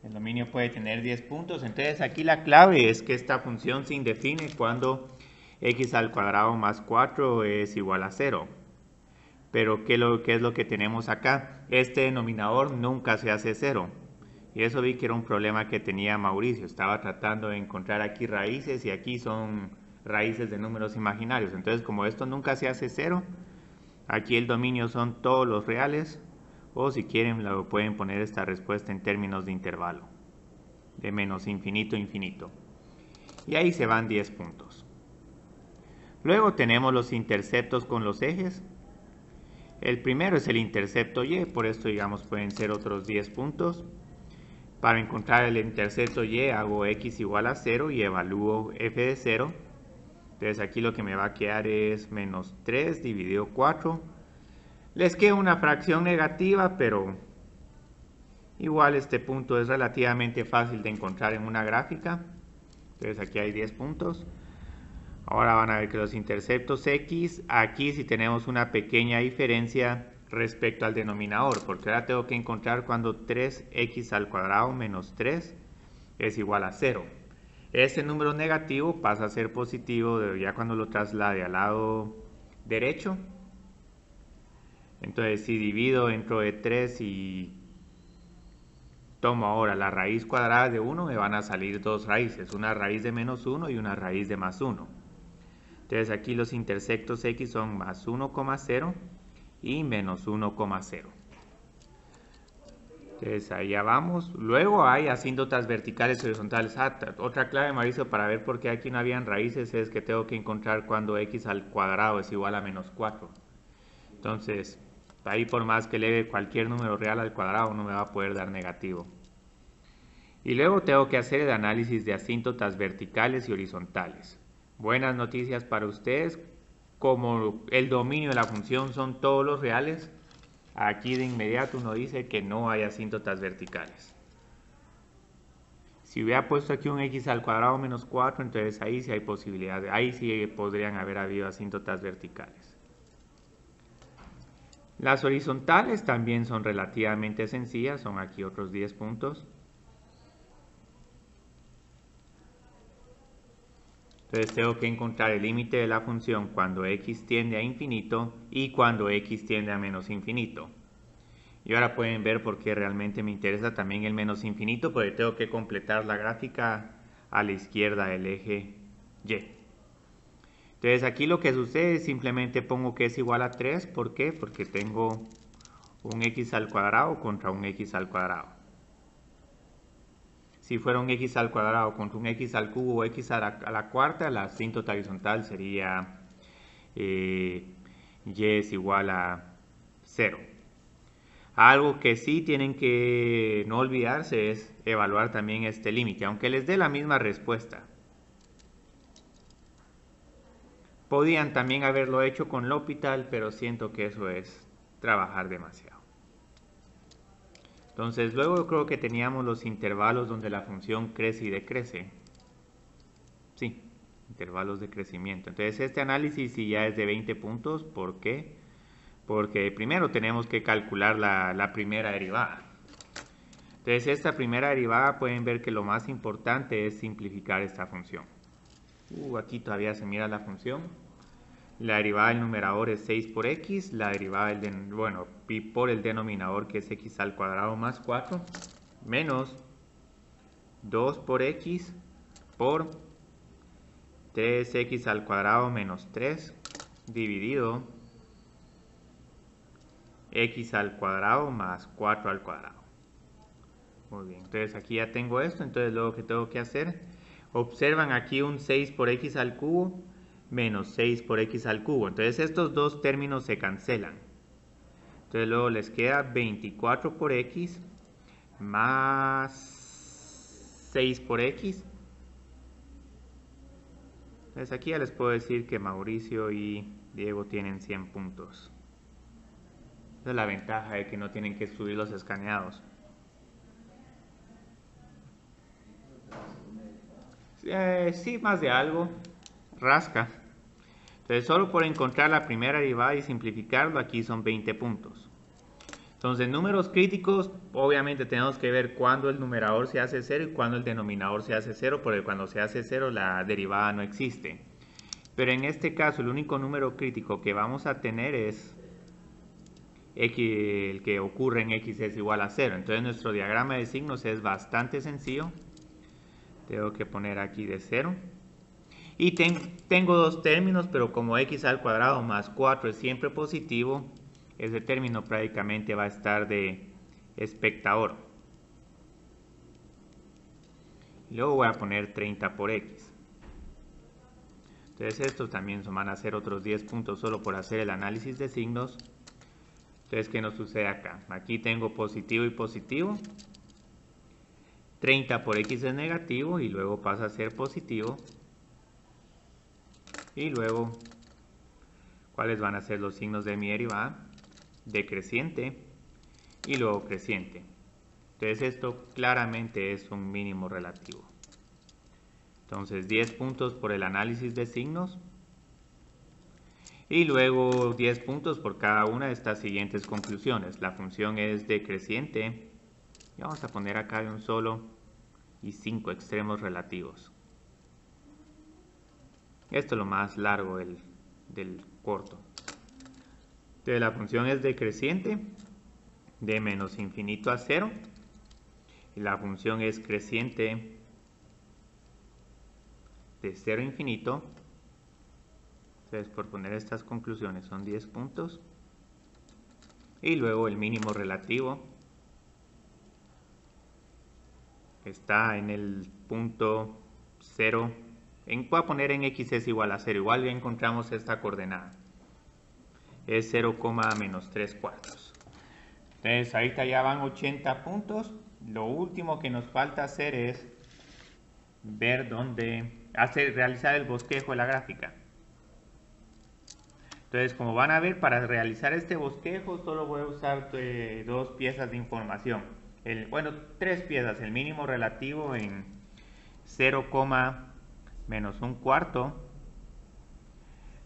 El dominio puede tener 10 puntos. Entonces aquí la clave es que esta función se indefine cuando x al cuadrado más 4 es igual a 0. Pero ¿qué es lo que tenemos acá? Este denominador nunca se hace 0. Y eso vi que era un problema que tenía Mauricio. Estaba tratando de encontrar aquí raíces y aquí son raíces de números imaginarios. Entonces, como esto nunca se hace 0, aquí el dominio son todos los reales. O si quieren, lo pueden poner esta respuesta en términos de intervalo. De menos infinito a infinito. Y ahí se van 10 puntos. Luego tenemos los interceptos con los ejes. El primero es el intercepto y, por esto digamos pueden ser otros 10 puntos. Para encontrar el intercepto y hago x igual a 0 y evalúo f de 0. Entonces aquí lo que me va a quedar es menos 3 dividido 4. Les queda una fracción negativa, pero igual este punto es relativamente fácil de encontrar en una gráfica. Entonces aquí hay 10 puntos. Ahora van a ver que los interceptos x, aquí sí tenemos una pequeña diferencia respecto al denominador, porque ahora tengo que encontrar cuando 3x al cuadrado menos 3 es igual a 0. Este número negativo pasa a ser positivo ya cuando lo traslade al lado derecho. Entonces si divido dentro de 3 y tomo ahora la raíz cuadrada de 1, me van a salir dos raíces, una raíz de menos 1 y una raíz de más 1. Entonces aquí los interceptos x son más 1,0 y menos 1,0. Entonces ahí ya vamos. Luego hay asíntotas verticales y horizontales. Otra clave, Mauricio, para ver por qué aquí no habían raíces es que tengo que encontrar cuando x al cuadrado es igual a menos 4. Entonces, ahí por más que eleve cualquier número real al cuadrado no me va a poder dar negativo. Y luego tengo que hacer el análisis de asíntotas verticales y horizontales. Buenas noticias para ustedes, como el dominio de la función son todos los reales, aquí de inmediato uno dice que no hay asíntotas verticales. Si hubiera puesto aquí un x al cuadrado menos 4, entonces ahí sí hay posibilidades, ahí sí podrían haber habido asíntotas verticales. Las horizontales también son relativamente sencillas, son aquí otros 10 puntos. Entonces tengo que encontrar el límite de la función cuando x tiende a infinito y cuando x tiende a menos infinito. Y ahora pueden ver por qué realmente me interesa también el menos infinito, porque tengo que completar la gráfica a la izquierda del eje y. Entonces aquí lo que sucede es simplemente pongo que es igual a 3. ¿Por qué? Porque tengo un x al cuadrado contra un x al cuadrado. Si fuera un x al cuadrado contra un x al cubo o x a la cuarta, la asíntota horizontal sería y es igual a 0. Algo que sí tienen que no olvidarse es evaluar también este límite, aunque les dé la misma respuesta. Podían también haberlo hecho con L'Hopital, pero siento que eso es trabajar demasiado. Entonces luego creo que teníamos los intervalos donde la función crece y decrece. Sí, intervalos de crecimiento. Entonces este análisis sí ya es de 20 puntos. ¿Por qué? Porque primero tenemos que calcular la primera derivada. Entonces esta primera derivada pueden ver que lo más importante es simplificar esta función. Aquí todavía se mira la función. La derivada del numerador es 6 por x, la derivada por el denominador que es x al cuadrado más 4, menos 2 por x por 3x al cuadrado menos 3 dividido x al cuadrado más 4 al cuadrado. Muy bien, entonces aquí ya tengo esto, entonces luego que tengo que hacer, observan aquí un 6 por x al cubo menos 6 por x al cubo. Entonces estos dos términos se cancelan. Entonces luego les queda 24 por x más 6 por x. Entonces aquí ya les puedo decir que Mauricio y Diego tienen 100 puntos. Esa es la ventaja de que no tienen que subir los escaneados. Sí, más de algo. Rasca. Entonces solo por encontrar la primera derivada y simplificarlo aquí son 20 puntos. Entonces, números críticos, obviamente tenemos que ver cuándo el numerador se hace 0 y cuándo el denominador se hace 0, porque cuando se hace 0 la derivada no existe. Pero en este caso, el único número crítico que vamos a tener es x, el que ocurre en x es igual a 0. Entonces, nuestro diagrama de signos es bastante sencillo. Tengo que poner aquí de 0. Y tengo dos términos, pero como x al cuadrado más 4 es siempre positivo, ese término prácticamente va a estar de espectador. Y luego voy a poner 30 por x. Entonces estos también van a ser otros 10 puntos solo por hacer el análisis de signos. Entonces, ¿qué nos sucede acá? Aquí tengo positivo y positivo. 30 por x es negativo y luego pasa a ser positivo. Y luego, ¿cuáles van a ser los signos de mi derivada? Decreciente y luego creciente. Entonces esto claramente es un mínimo relativo. Entonces 10 puntos por el análisis de signos y luego 10 puntos por cada una de estas siguientes conclusiones. La función es decreciente y vamos a poner acá de un solo y 5 extremos relativos. Esto es lo más largo del corto. Entonces la función es decreciente de menos infinito a 0 y la función es creciente de 0 a infinito. Entonces, por poner estas conclusiones son 10 puntos y luego el mínimo relativo está en el punto 0. Voy a poner en x es igual a 0, igual ya encontramos esta coordenada. Es 0, menos 3 cuartos. Entonces ahorita ya van 80 puntos. Lo último que nos falta hacer es ver realizar el bosquejo de la gráfica. Entonces, como van a ver, para realizar este bosquejo solo voy a usar dos piezas de información. Bueno, tres piezas. El mínimo relativo en 0, menos un cuarto.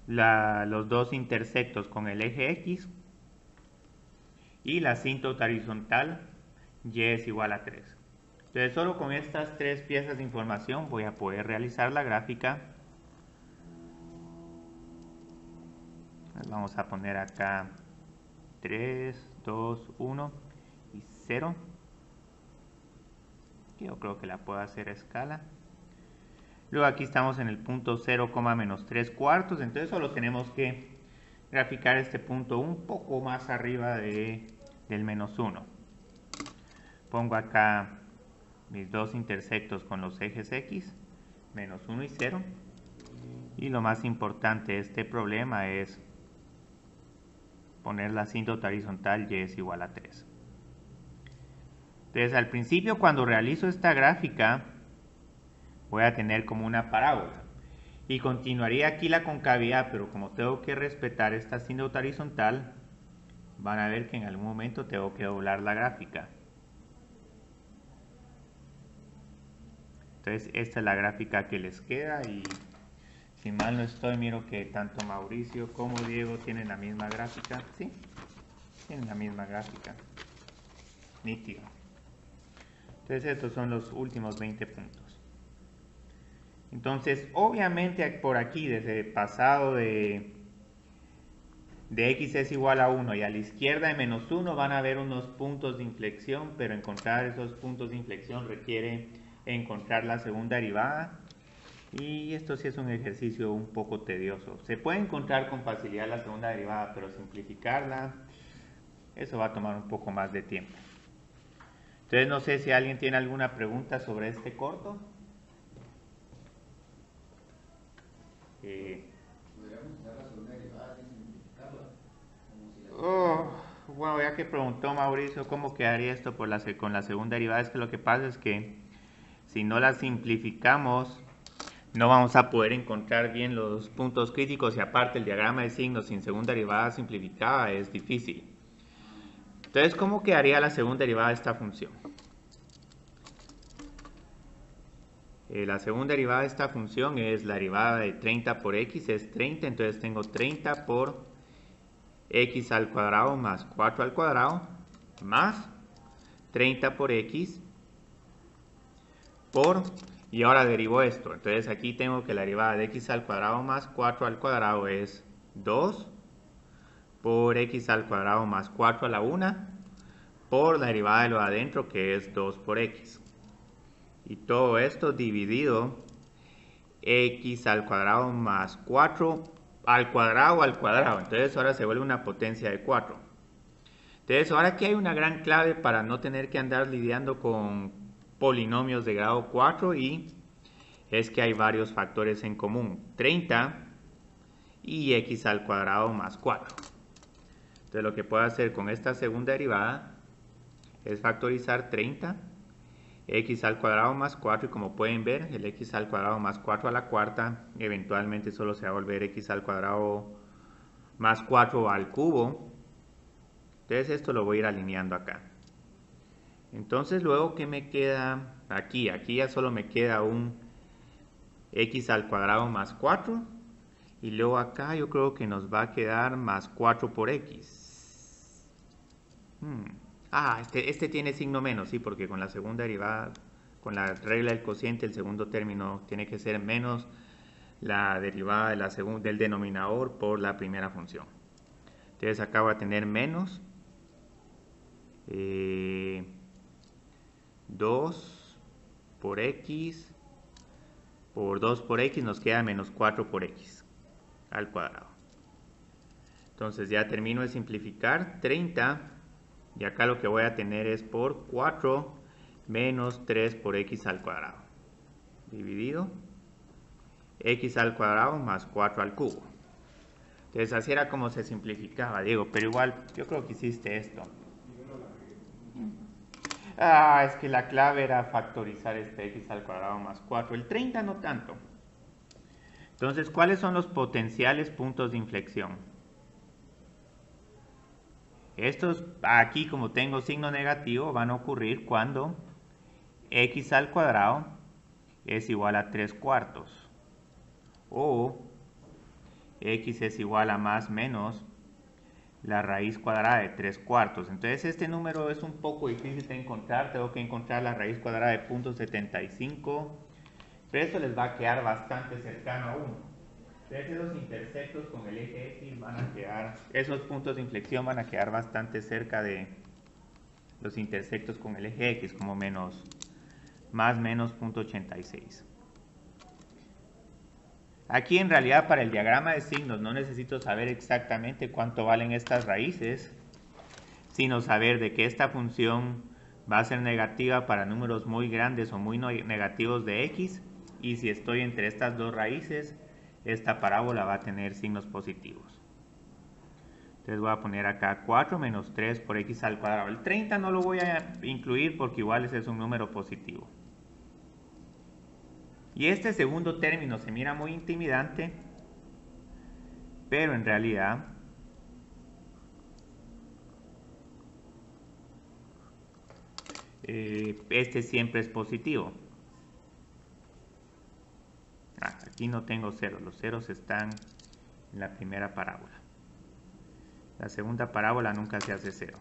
Los dos intersectos con el eje X y la asíntota horizontal Y es igual a 3. Entonces solo con estas tres piezas de información voy a poder realizar la gráfica. Vamos a poner acá 3, 2, 1 y 0. Yo creo que la puedo hacer a escala. Luego aquí estamos en el punto 0, menos 3 cuartos, entonces solo tenemos que graficar este punto un poco más arriba del menos 1. Pongo acá mis dos intersectos con los ejes X, menos 1 y 0. Y lo más importante de este problema es poner la asíntota horizontal Y es igual a 3. Entonces al principio cuando realizo esta gráfica voy a tener como una parábola y continuaría aquí la concavidad, pero como tengo que respetar esta asíntota horizontal, van a ver que en algún momento tengo que doblar la gráfica. Entonces esta es la gráfica que les queda y si mal no estoy, miro que tanto Mauricio como Diego tienen la misma gráfica. Sí, tienen la misma gráfica. Nítido. Entonces estos son los últimos 20 puntos. Entonces, obviamente por aquí, desde el pasado de x es igual a 1 y a la izquierda de menos 1 van a haber unos puntos de inflexión, pero encontrar esos puntos de inflexión requiere encontrar la segunda derivada. Y esto sí es un ejercicio un poco tedioso. Se puede encontrar con facilidad la segunda derivada, pero simplificarla, eso va a tomar un poco más de tiempo. Entonces no sé si alguien tiene alguna pregunta sobre este corto. ¿Podríamos usar la segunda derivada sin simplificarla? Bueno, ya que preguntó Mauricio cómo quedaría esto con la segunda derivada, es que lo que pasa es que si no la simplificamos no vamos a poder encontrar bien los puntos críticos y aparte el diagrama de signos sin segunda derivada simplificada es difícil. Entonces, ¿cómo quedaría la segunda derivada de esta función? La segunda derivada de esta función es la derivada de 30 por x, es 30, entonces tengo 30 por x al cuadrado más 4 al cuadrado. más 30 por x por, y ahora derivo esto. Entonces aquí tengo que la derivada de x al cuadrado más 4 al cuadrado es 2 por x al cuadrado más 4 a la 1 por la derivada de lo de adentro, que es 2 por x. Y todo esto dividido x al cuadrado más 4 al cuadrado al cuadrado. Entonces ahora se vuelve una potencia de 4. Entonces ahora aquí hay una gran clave para no tener que andar lidiando con polinomios de grado 4, y es que hay varios factores en común. 30 y x al cuadrado más 4. Entonces lo que puedo hacer con esta segunda derivada es factorizar 30, x al cuadrado más 4, y como pueden ver, el x al cuadrado más 4 a la cuarta eventualmente solo se va a volver x al cuadrado más 4 al cubo. Entonces esto lo voy a ir alineando acá. Entonces luego, ¿qué me queda aquí? Aquí ya solo me queda un x al cuadrado más 4, y luego acá yo creo que nos va a quedar más 4 por x. Este tiene signo menos, sí, porque con la segunda derivada, con la regla del cociente, el segundo término tiene que ser menos la derivada de del denominador por la primera función. Entonces acá va a tener menos 2 por x por 2 por x, nos queda menos 4 por x al cuadrado. Entonces ya termino de simplificar 30, y acá lo que voy a tener es por 4 menos 3 por x al cuadrado dividido x al cuadrado más 4 al cubo. Entonces así era como se simplificaba, Diego, pero igual yo creo que hiciste esto. Es que la clave era factorizar este x al cuadrado más 4. El 30 no tanto. Entonces, ¿cuáles son los potenciales puntos de inflexión? Estos aquí, como tengo signo negativo, van a ocurrir cuando x al cuadrado es igual a 3 cuartos. O x es igual a más menos la raíz cuadrada de 3 cuartos. Entonces este número es un poco difícil de encontrar. Tengo que encontrar la raíz cuadrada de 0.75. Pero esto les va a quedar bastante cercano a 1. Entonces esos intersectos con el eje X van a quedar, esos puntos de inflexión van a quedar bastante cerca de los intersectos con el eje X, como más menos 0.86. Aquí en realidad para el diagrama de signos no necesito saber exactamente cuánto valen estas raíces, sino saber de que esta función va a ser negativa para números muy grandes o muy negativos de x, y si estoy entre estas dos raíces, esta parábola va a tener signos positivos. Entonces voy a poner acá 4 menos 3 por x al cuadrado. El 30 no lo voy a incluir porque igual ese es un número positivo. Y este segundo término se mira muy intimidante, pero en realidad este siempre es positivo. Aquí no tengo ceros, los ceros están en la primera parábola. La segunda parábola nunca se hace cero.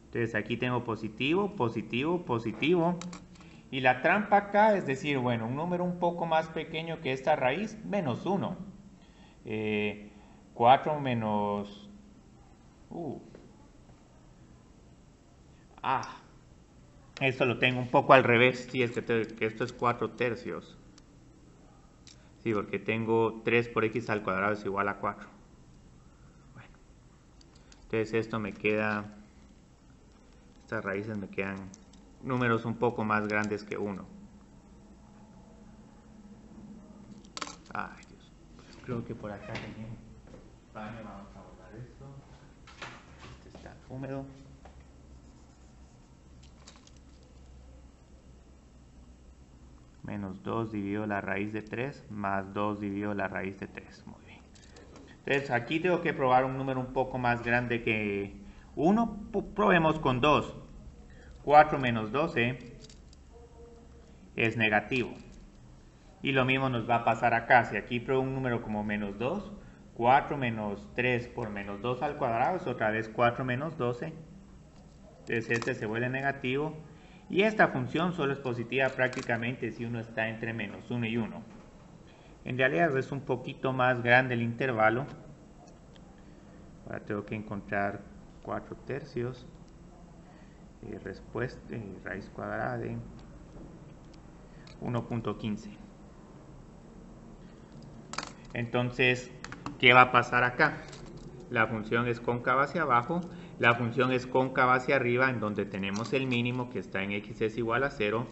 Entonces aquí tengo positivo, positivo, positivo. Y la trampa acá es decir, bueno, un número un poco más pequeño que esta raíz, menos 1. 4 menos... esto lo tengo un poco al revés. Sí, es que esto es 4 tercios. Sí, porque tengo 3 por x al cuadrado es igual a 4. Bueno, entonces esto me queda... Estas raíces me quedan números un poco más grandes que 1. Ay, Dios. Pues creo que por acá tenía un paño. Vamos a borrar esto. Este está húmedo. Menos 2 dividido la raíz de 3 más 2 dividido la raíz de 3. Muy bien. Entonces aquí tengo que probar un número un poco más grande que 1. Probemos con 2. 4 menos 12 es negativo. Y lo mismo nos va a pasar acá. Si aquí pruebo un número como menos 2, 4 menos 3 por menos 2 al cuadrado es otra vez 4 menos 12. Entonces este se vuelve negativo. Y esta función solo es positiva prácticamente si uno está entre menos 1 y 1. En realidad es un poquito más grande el intervalo. Ahora tengo que encontrar 4 tercios. Respuesta, raíz cuadrada de 1.15. Entonces, ¿qué va a pasar acá? La función es cóncava hacia abajo, la función es cóncava hacia arriba, en donde tenemos el mínimo que está en x es igual a 0.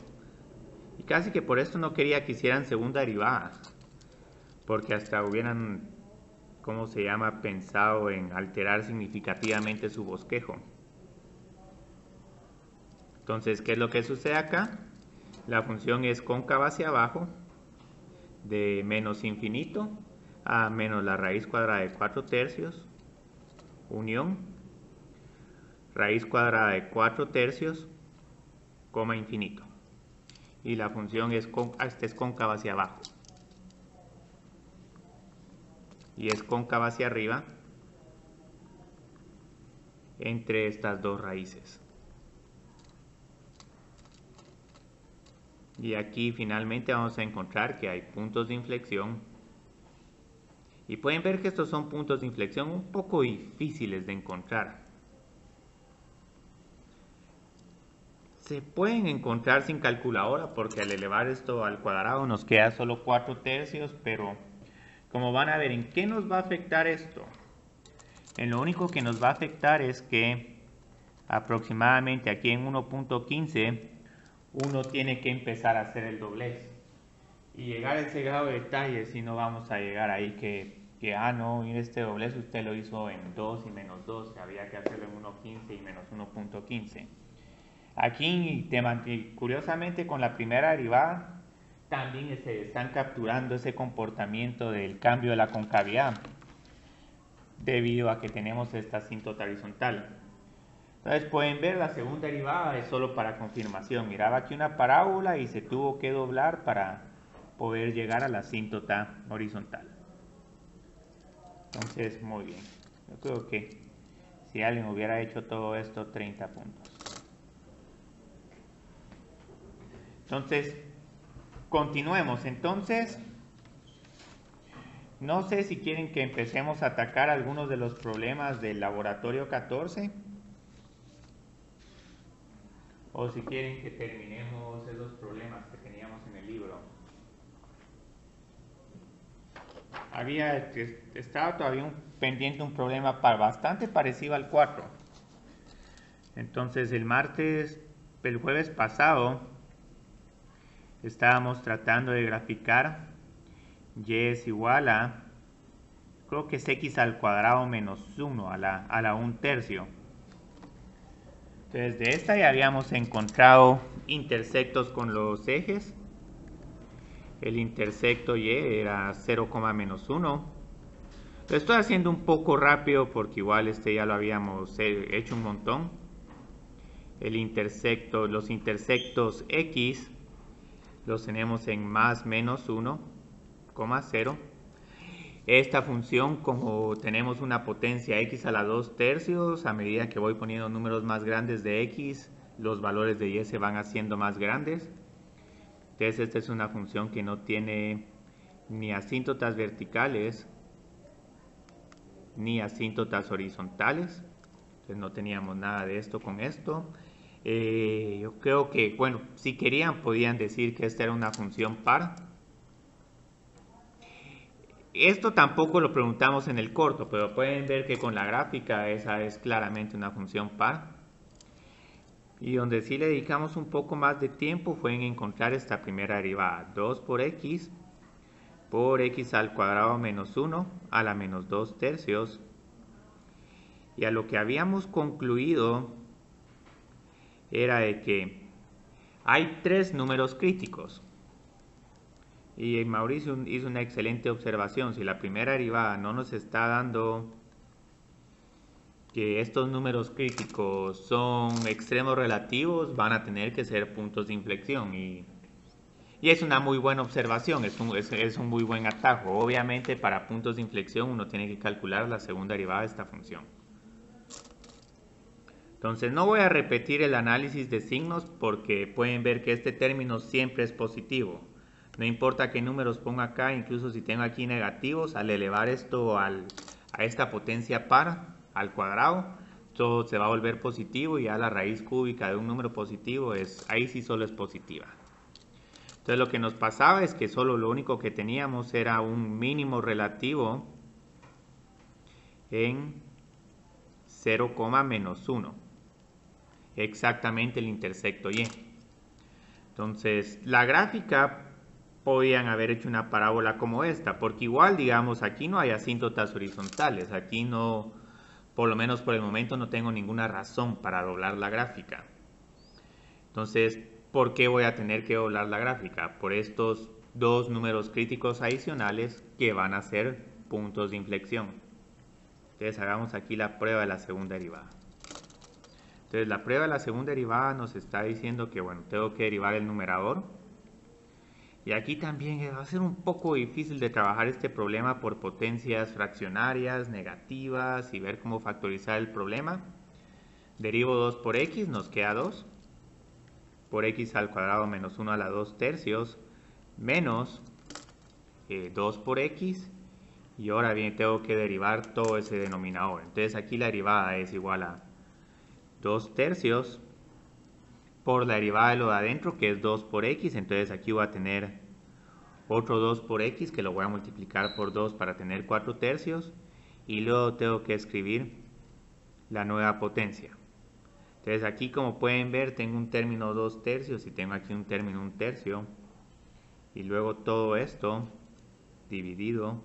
Y casi que por esto no quería que hicieran segunda derivada, porque hasta hubieran, ¿cómo se llama?, pensado en alterar significativamente su bosquejo. Entonces, ¿qué es lo que sucede acá? La función es cóncava hacia abajo, de menos infinito a menos la raíz cuadrada de 4 tercios, unión, raíz cuadrada de 4 tercios, coma infinito. Y la función es cóncava hacia abajo. Y es cóncava hacia arriba entre estas dos raíces. Y aquí finalmente vamos a encontrar que hay puntos de inflexión. Y pueden ver que estos son puntos de inflexión un poco difíciles de encontrar. Se pueden encontrar sin calculadora porque al elevar esto al cuadrado nos queda solo 4 tercios, pero como van a ver, ¿en qué nos va a afectar esto? En lo único que nos va a afectar es que aproximadamente aquí en 1.15 uno tiene que empezar a hacer el doblez. Y llegar a ese grado de detalle si no vamos a llegar ahí que no, mire, este doblez usted lo hizo en 2 y menos 2, había que hacerlo en 1.15 y menos 1.15. Aquí, curiosamente, con la primera derivada, también se están capturando ese comportamiento del cambio de la concavidad, debido a que tenemos esta asíntota horizontal. Entonces pueden ver, la segunda derivada es solo para confirmación. Miraba aquí una parábola y se tuvo que doblar para poder llegar a la asíntota horizontal. Entonces, muy bien. Yo creo que si alguien hubiera hecho todo esto, 30 puntos. Entonces, continuemos. Entonces, no sé si quieren que empecemos a atacar algunos de los problemas del laboratorio 14. O si quieren que terminemos esos problemas que teníamos en el libro. Estaba todavía pendiente un problema bastante parecido al 4. Entonces el jueves pasado, estábamos tratando de graficar y es igual a, creo que es x al cuadrado menos 1 a la 1 tercio. Entonces de esta ya habíamos encontrado intersectos con los ejes. El intersecto y era 0, menos 1. Lo estoy haciendo un poco rápido porque igual ya lo habíamos hecho un montón. Los intersectos x los tenemos en más menos 1, 0. Esta función, como tenemos una potencia x a la 2 tercios, a medida que voy poniendo números más grandes de x, los valores de y se van haciendo más grandes. Entonces esta es una función que no tiene ni asíntotas verticales ni asíntotas horizontales. Entonces no teníamos nada de esto con esto. Yo creo que, bueno, si querían podían decir que esta era una función par. Esto tampoco lo preguntamos en el corto, pero pueden ver que con la gráfica esa es claramente una función par. Y donde sí le dedicamos un poco más de tiempo fue en encontrar esta primera derivada. 2 por x al cuadrado menos 1 a la menos 2 tercios. Y a lo que habíamos concluido era de que hay 3 números críticos. Y Mauricio hizo una excelente observación. Si la primera derivada no nos está dando que estos números críticos son extremos relativos, van a tener que ser puntos de inflexión. Y es una muy buena observación, es un muy buen atajo. Obviamente para puntos de inflexión uno tiene que calcular la segunda derivada de esta función. Entonces no voy a repetir el análisis de signos porque pueden ver que este término siempre es positivo. No importa qué números ponga acá, incluso si tengo aquí negativos, al elevar esto a esta potencia par al cuadrado, todo se va a volver positivo y ya la raíz cúbica de un número positivo ahí sí solo es positiva. Entonces lo que nos pasaba es que solo lo único que teníamos era un mínimo relativo en 0, menos 1. Exactamente el intersecto y. Entonces la gráfica podían haber hecho una parábola como esta, porque igual, digamos, aquí no hay asíntotas horizontales, aquí no, por lo menos por el momento no tengo ninguna razón para doblar la gráfica. Entonces, ¿por qué voy a tener que doblar la gráfica? Por estos dos números críticos adicionales que van a ser puntos de inflexión. Entonces hagamos aquí la prueba de la segunda derivada. Entonces la prueba de la segunda derivada nos está diciendo que, bueno, tengo que derivar el numerador. Y aquí también va a ser un poco difícil de trabajar este problema por potencias fraccionarias, negativas y ver cómo factorizar el problema. Derivo 2 por x, nos queda 2 por x al cuadrado menos 1 a la 2 tercios menos 2 por x. Y ahora bien tengo que derivar todo ese denominador. Entonces aquí la derivada es igual a 2 tercios por la derivada de lo de adentro, que es 2 por x. Entonces aquí voy a tener otro 2 por x, que lo voy a multiplicar por 2 para tener 4 tercios. Y luego tengo que escribir la nueva potencia. Entonces aquí, como pueden ver, tengo un término 2 tercios y tengo aquí un término 1 tercio. Y luego todo esto dividido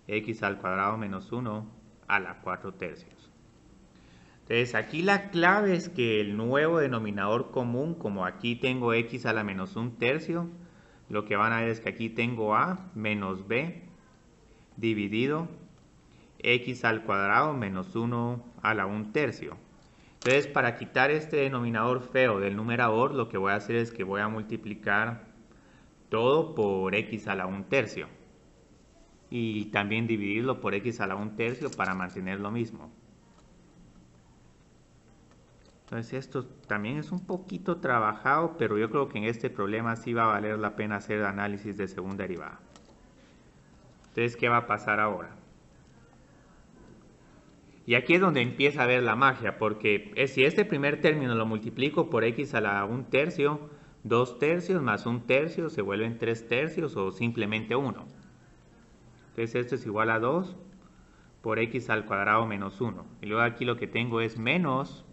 x al cuadrado menos 1 a la 4 tercios. Entonces aquí la clave es que el nuevo denominador común, como aquí tengo x a la menos 1 tercio, lo que van a ver es que aquí tengo a menos b dividido x al cuadrado menos 1 a la 1 tercio. Entonces, para quitar este denominador feo del numerador, lo que voy a hacer es que voy a multiplicar todo por x a la 1 tercio. Y también dividirlo por x a la 1 tercio para mantener lo mismo. Entonces esto también es un poquito trabajado, pero yo creo que en este problema sí va a valer la pena hacer análisis de segunda derivada. Entonces, ¿qué va a pasar ahora? Y aquí es donde empieza a ver la magia, porque si este primer término lo multiplico por x a la 1 tercio, 2 tercios más 1 tercio se vuelven 3 tercios o simplemente 1. Entonces esto es igual a 2 por x al cuadrado menos 1. Y luego aquí lo que tengo es menos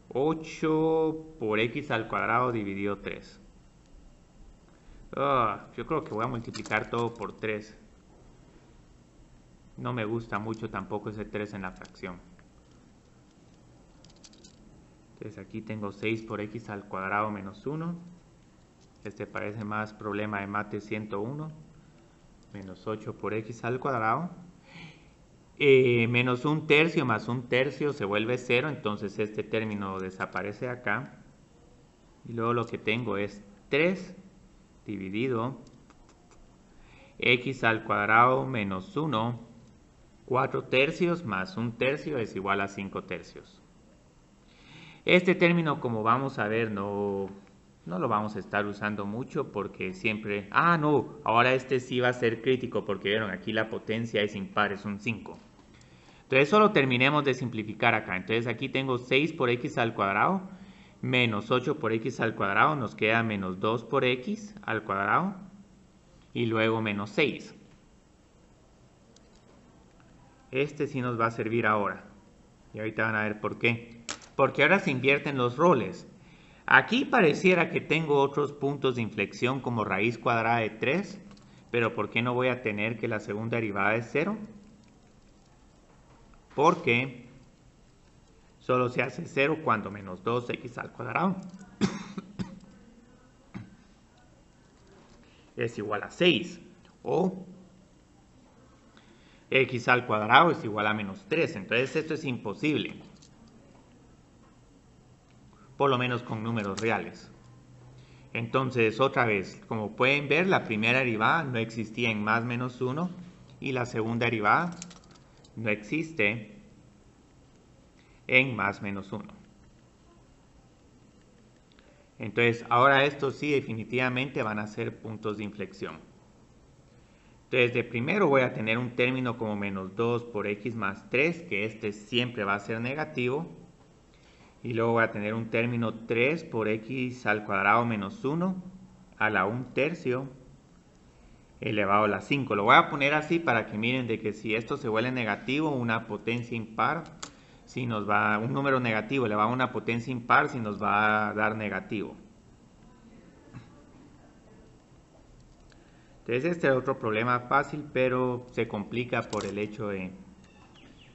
8 por x al cuadrado dividido 3. Yo creo que voy a multiplicar todo por 3. No me gusta mucho tampoco ese 3 en la fracción. Entonces aquí tengo 6 por x al cuadrado menos 1. Este parece más problema de mate 101. Menos 8 por x al cuadrado. Menos 1 tercio más 1 tercio se vuelve 0. Entonces este término desaparece acá. Y luego lo que tengo es 3 dividido x al cuadrado menos 1. 4 tercios más 1 tercio es igual a 5 tercios. Este término, como vamos a ver, no lo vamos a estar usando mucho porque siempre... no, ahora este sí va a ser crítico porque vieron, aquí la potencia es impar, es un 5. Entonces solo terminemos de simplificar acá. Entonces aquí tengo 6 por x al cuadrado menos 8 por x al cuadrado. Nos queda menos 2 por x al cuadrado y luego menos 6. Este sí nos va a servir ahora. Y ahorita van a ver por qué. Porque ahora se invierten los roles. Aquí pareciera que tengo otros puntos de inflexión como raíz cuadrada de 3. Pero ¿por qué no voy a tener que la segunda derivada es 0? Porque solo se hace 0 cuando menos 2x al cuadrado es igual a 6. O x al cuadrado es igual a menos 3. Entonces esto es imposible. Por lo menos con números reales. Entonces, otra vez, como pueden ver, la primera derivada no existía en más menos 1 y la segunda derivada no existe en más menos 1. Entonces, ahora estos sí definitivamente van a ser puntos de inflexión. Entonces, de primero voy a tener un término como menos 2 por x más 3, que este siempre va a ser negativo. Y luego voy a tener un término 3 por x al cuadrado menos 1 a la 1/3 elevado a la 5. Lo voy a poner así para que miren de que si esto se vuelve negativo, una potencia impar, si nos va, un número negativo elevado a una potencia impar, si nos va a dar negativo. Entonces este es otro problema fácil, pero se complica por el hecho de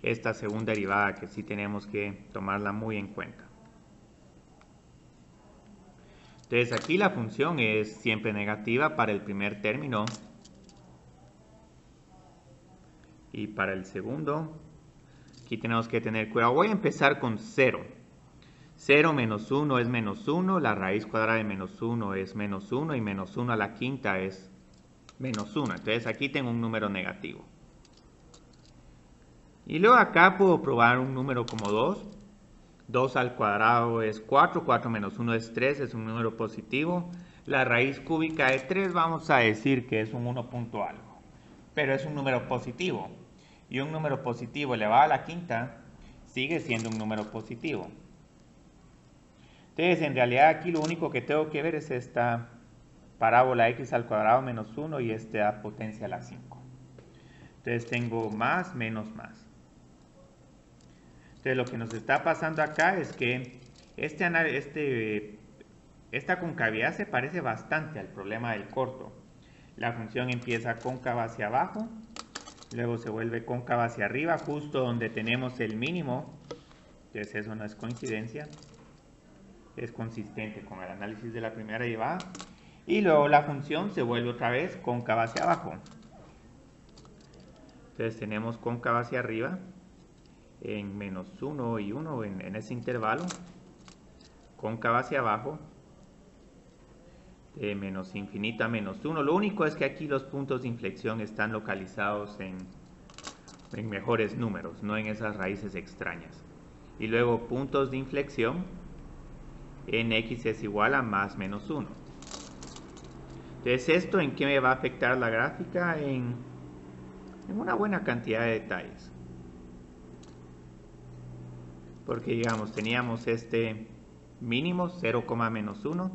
esta segunda derivada que sí tenemos que tomarla muy en cuenta. Entonces aquí la función es siempre negativa para el primer término y para el segundo. Aquí tenemos que tener cuidado. Voy a empezar con 0. 0 menos 1 es menos 1, la raíz cuadrada de menos 1 es menos 1 y menos 1 a la quinta es menos 1. Entonces aquí tengo un número negativo. Y luego acá puedo probar un número como 2. 2 al cuadrado es 4, 4 menos 1 es 3, es un número positivo. La raíz cúbica de 3 vamos a decir que es un 1 punto algo, pero es un número positivo. Y un número positivo elevado a la quinta sigue siendo un número positivo. Entonces, en realidad aquí lo único que tengo que ver es esta parábola x al cuadrado menos 1 y esta potencia a la 5. Entonces tengo más menos más. Entonces lo que nos está pasando acá es que esta concavidad se parece bastante al problema del corto. La función empieza cóncava hacia abajo, luego se vuelve cóncava hacia arriba, justo donde tenemos el mínimo. Entonces eso no es coincidencia, es consistente con el análisis de la primera derivada. Y luego la función se vuelve otra vez cóncava hacia abajo. Entonces tenemos cóncava hacia arriba en menos 1 y 1 en ese intervalo, cóncava hacia abajo de menos infinito a menos 1. Lo único es que aquí los puntos de inflexión están localizados en mejores números, no en esas raíces extrañas. Y luego puntos de inflexión en x es igual a más menos 1. Entonces, ¿esto en qué me va a afectar la gráfica? En una buena cantidad de detalles. Porque, digamos, teníamos este mínimo 0, menos 1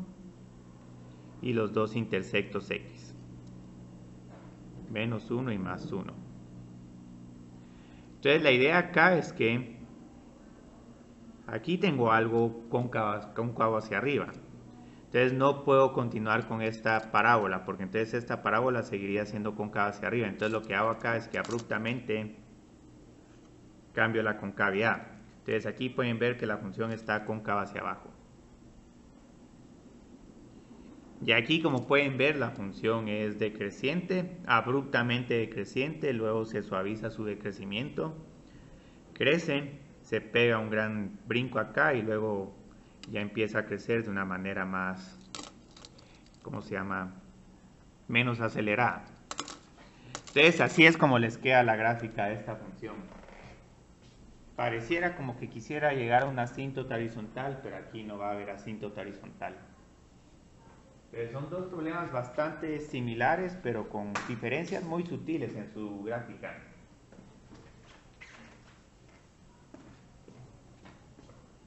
y los dos intersectos x. Menos 1 y más 1. Entonces, la idea acá es que aquí tengo algo cóncavo hacia arriba. Entonces no puedo continuar con esta parábola, porque entonces esta parábola seguiría siendo cóncava hacia arriba. Entonces lo que hago acá es que abruptamente cambio la concavidad. Entonces aquí pueden ver que la función está cóncava hacia abajo. Y aquí, como pueden ver, la función es decreciente, abruptamente decreciente, luego se suaviza su decrecimiento, crece, se pega un gran brinco acá y luego ya empieza a crecer de una manera más, ¿cómo se llama? Menos acelerada. Entonces así es como les queda la gráfica de esta función. Pareciera como que quisiera llegar a una asíntota horizontal, pero aquí no va a haber asíntota horizontal. Son dos problemas bastante similares, pero con diferencias muy sutiles en su gráfica.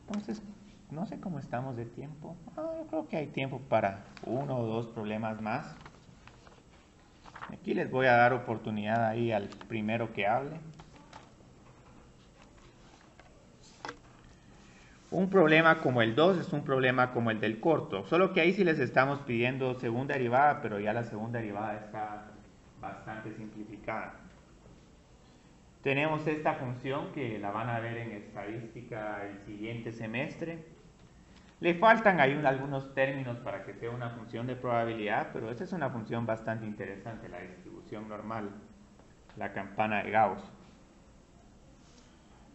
Entonces, no sé cómo estamos de tiempo. Yo creo que hay tiempo para uno o dos problemas más. Aquí les voy a dar oportunidad ahí al primero que hable. Un problema como el 2 es un problema como el del corto, solo que ahí sí les estamos pidiendo segunda derivada, pero ya la segunda derivada está bastante simplificada. Tenemos esta función que la van a ver en estadística el siguiente semestre. Le faltan ahí algunos términos para que sea una función de probabilidad, pero esta es una función bastante interesante, la distribución normal, la campana de Gauss.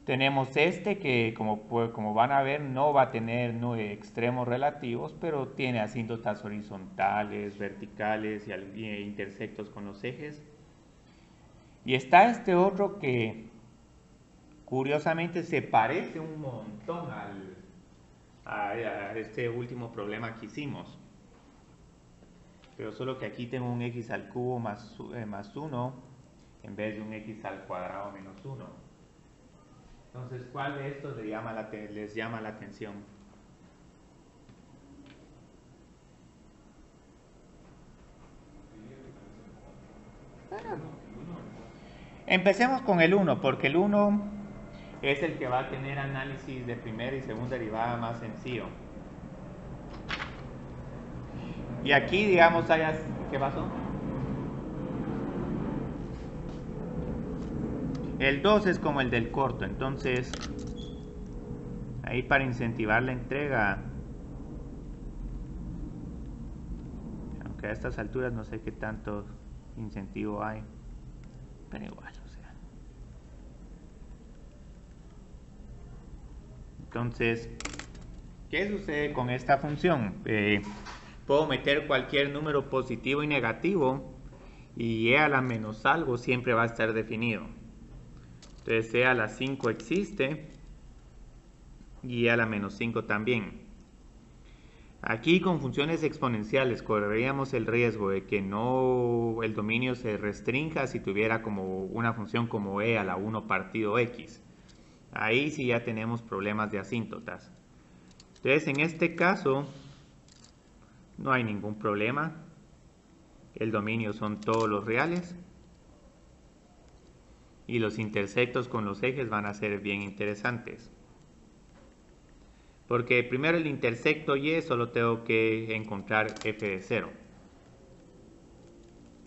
Tenemos este que, como van a ver, no va a tener extremos relativos, pero tiene asíntotas horizontales, verticales y intersectos con los ejes. Y está este otro que curiosamente se parece un montón a este último problema que hicimos. Pero solo que aquí tengo un x al cubo más 1 en vez de un x al cuadrado menos 1. Entonces, ¿cuál de estos les llama la atención? Empecemos con el 1, porque el 1 es el que va a tener análisis de primera y segunda derivada más sencillo. Y aquí, digamos, ¿qué pasó? El 2 es como el del corto, entonces ahí para incentivar la entrega, aunque a estas alturas no sé qué tanto incentivo hay, pero igual, o sea. Entonces, ¿qué sucede con esta función? Puedo meter cualquier número positivo y negativo y e a la menos algo siempre va a estar definido. Entonces e a la 5 existe y e a la menos 5 también. Aquí con funciones exponenciales correríamos el riesgo de que no el dominio se restrinja si tuviera como una función como e a la 1 partido x. Ahí sí ya tenemos problemas de asíntotas. Entonces en este caso no hay ningún problema. El dominio son todos los reales. Y los intersectos con los ejes van a ser bien interesantes. Porque primero el intersecto y solo tengo que encontrar f de 0.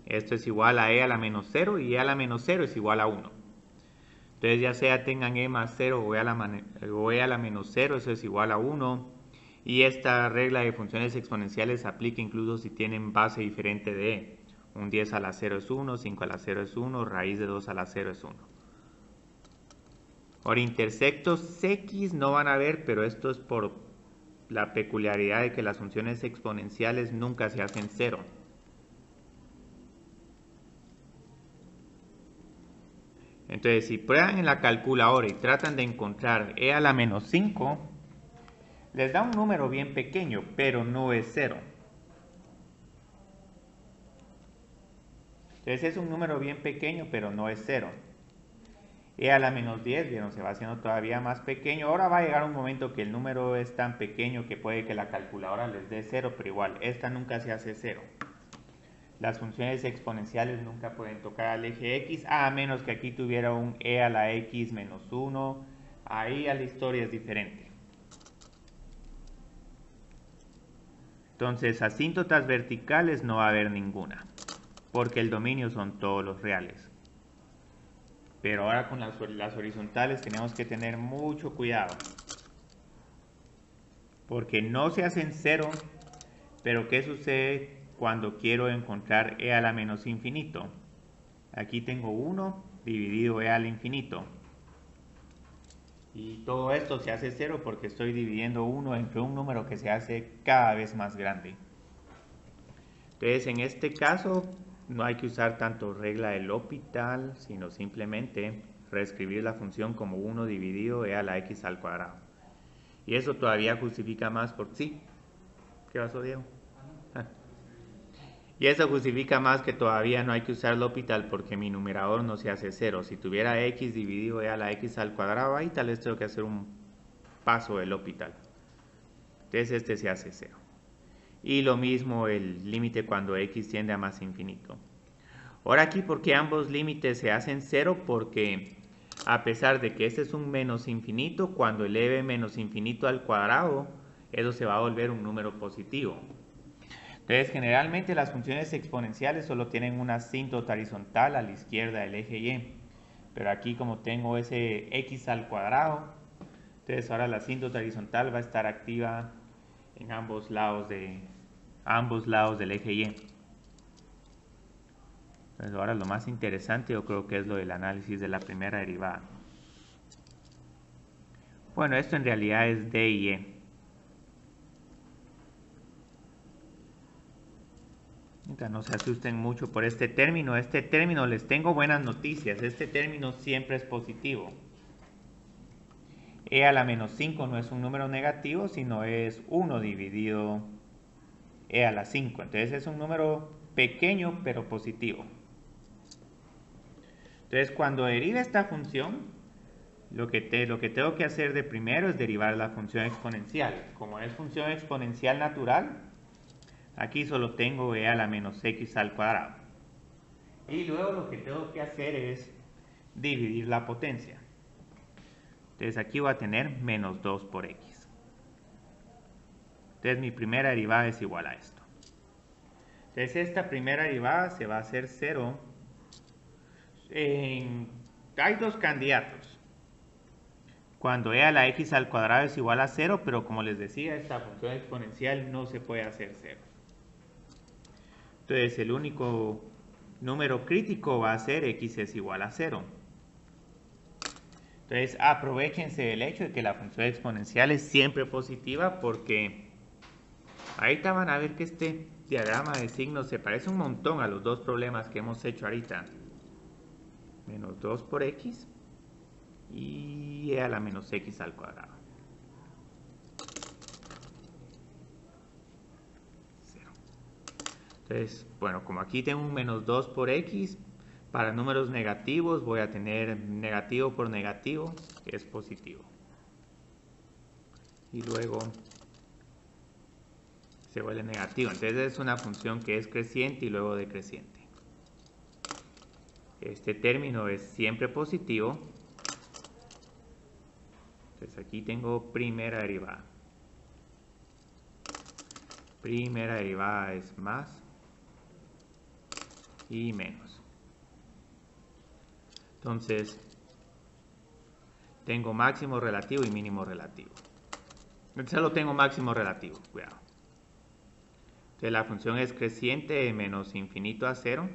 Esto es igual a e a la menos 0 y e a la menos 0 es igual a 1. Entonces ya sea tengan e más 0 o e a la menos 0, eso es igual a 1. Y esta regla de funciones exponenciales aplica incluso si tienen base diferente de e. Un 10 a la 0 es 1, 5 a la 0 es 1, raíz de 2 a la 0 es 1. Ahora, intersectos x no van a ver, pero esto es por la peculiaridad de que las funciones exponenciales nunca se hacen 0. Entonces, si prueban en la calculadora y tratan de encontrar e a la menos 5, les da un número bien pequeño, pero no es 0. Entonces es un número bien pequeño, pero no es 0. E a la menos 10, vieron, se va haciendo todavía más pequeño. Ahora va a llegar un momento que el número es tan pequeño que puede que la calculadora les dé 0, pero igual, esta nunca se hace 0. Las funciones exponenciales nunca pueden tocar al eje x, a menos que aquí tuviera un e a la x menos 1. Ahí a la historia es diferente. Entonces, asíntotas verticales no va a haber ninguna, porque el dominio son todos los reales. Pero ahora con las horizontales tenemos que tener mucho cuidado, porque no se hacen 0, pero ¿qué sucede cuando quiero encontrar e a la menos infinito? Aquí tengo 1 dividido e al infinito. Y todo esto se hace 0 porque estoy dividiendo 1 entre un número que se hace cada vez más grande. Entonces en este caso no hay que usar tanto regla de L'Hopital, sino simplemente reescribir la función como 1 dividido e a la x al cuadrado. Y eso todavía justifica más por sí. ¿Qué pasó, Diego? Y eso justifica más que todavía no hay que usar L'Hopital porque mi numerador no se hace 0. Si tuviera x dividido e a la x al cuadrado, ahí tal vez tengo que hacer un paso de L'Hopital. Entonces este se hace 0. Y lo mismo el límite cuando x tiende a más infinito. Ahora aquí, ¿por qué ambos límites se hacen 0? Porque a pesar de que este es un menos infinito, cuando eleve menos infinito al cuadrado, eso se va a volver un número positivo. Entonces, generalmente las funciones exponenciales solo tienen una asíntota horizontal a la izquierda del eje y. Pero aquí como tengo ese x al cuadrado, entonces ahora la asíntota horizontal va a estar activa en ambos lados del eje y. Entonces ahora lo más interesante yo creo que es lo del análisis de la primera derivada. Bueno, esto en realidad es d y e. No se asusten mucho por este término. Este término les tengo buenas noticias. Este término siempre es positivo. e a la menos 5 no es un número negativo, sino es 1 dividido e a la 5. Entonces es un número pequeño pero positivo. Entonces cuando derive esta función, lo que tengo que hacer de primero es derivar la función exponencial. Como es función exponencial natural, aquí solo tengo e a la menos x al cuadrado. Y luego lo que tengo que hacer es dividir la potencia. Entonces aquí voy a tener menos 2 por x. Entonces mi primera derivada es igual a esto. Entonces esta primera derivada se va a hacer 0. Hay dos candidatos. Cuando e a la x al cuadrado es igual a 0, pero como les decía, esta función exponencial no se puede hacer 0. Entonces el único número crítico va a ser x es igual a 0. Entonces aprovechense del hecho de que la función exponencial es siempre positiva, porque ahorita van a ver que este diagrama de signos se parece un montón a los dos problemas que hemos hecho ahorita. Menos 2 por x y e a la menos x al cuadrado. 0. Entonces, bueno, como aquí tengo un menos 2 por x, para números negativos voy a tener negativo por negativo, que es positivo. Y luego se vuelve negativo. Entonces es una función que es creciente y luego decreciente. Este término es siempre positivo. Entonces aquí tengo primera derivada. Primera derivada es más y menos. Entonces tengo máximo relativo y mínimo relativo. Entonces solo tengo máximo relativo, cuidado. Entonces la función es creciente de menos infinito a 0,